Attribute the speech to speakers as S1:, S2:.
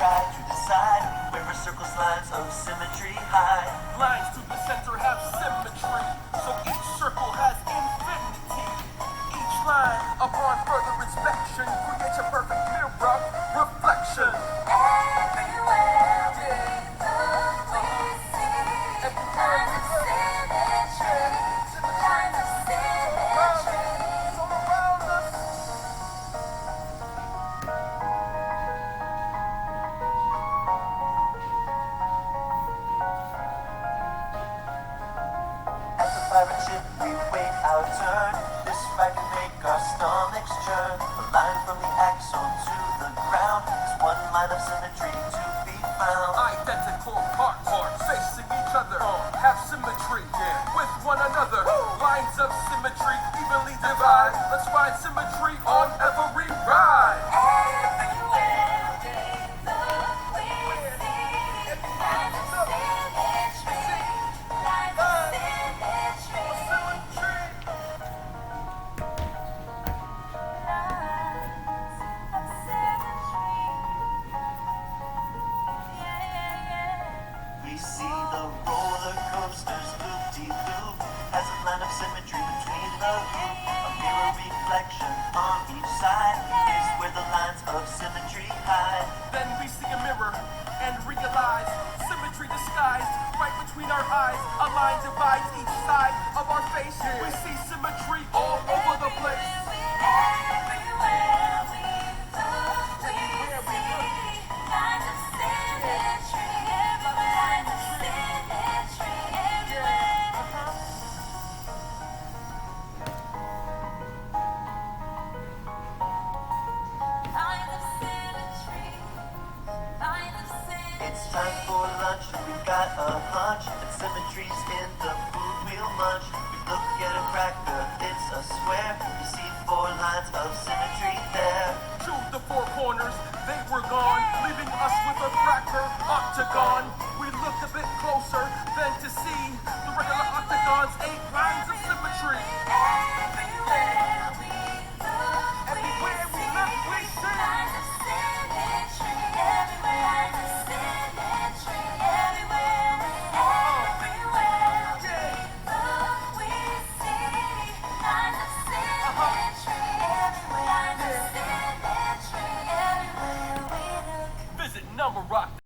S1: try to decide where a circle's lines of symmetry hide.
S2: Lines to the center have symmetry, so each circle has infinity. Each line, upon further inspection, creates a perfect mirror reflection.
S3: Everywhere we look, we see lines of symmetry, lines of symmetry.
S2: All around us.
S1: At the pirate ship we wait our turn. This ride can make our stomachs churn. A line from the axle to the ground is one line of symmetry to be found.
S2: Identical parts facing each other have symmetry with one another. Lines of symmetry evenly divide. Let's find symmetry on every ride.
S3: Everywhere we look, we see lines of symmetry, lines of symmetry,
S2: Symmetry.
S3: lines of symmetry. Yeah.
S1: We see the roller coasters loop-de-loop as a line of symmetry between the hoop. A mirror reflection on each side is where the lines of symmetry hide.
S2: Then we see a mirror and realize symmetry disguised right between our eyes. A line divides each side of our face. We see symmetry all over the place.
S3: Everywhere we look, we see lines of symmetry. Lines of symmetry everywhere. Lines of symmetry. Lines of symmetry.
S1: It's time for lunch, we've got a hunch that symmetry's in the food we'll munch. We look at a cracker, it's a square. We see four lines of symmetry there.
S2: To the four corners, they were gone, leaving us with a cracker octagon. We looked a bit closer than to see the regular octagon's 8 lines of symmetry.
S3: Everywhere we look,
S2: Everywhere we look, we see.
S3: lines of symmetry. Everywhere lines of symmetry. Everywhere we look, we see lines of symmetry. Everywhere lines of symmetry. Everywhere we look.
S2: Visit Number Rock.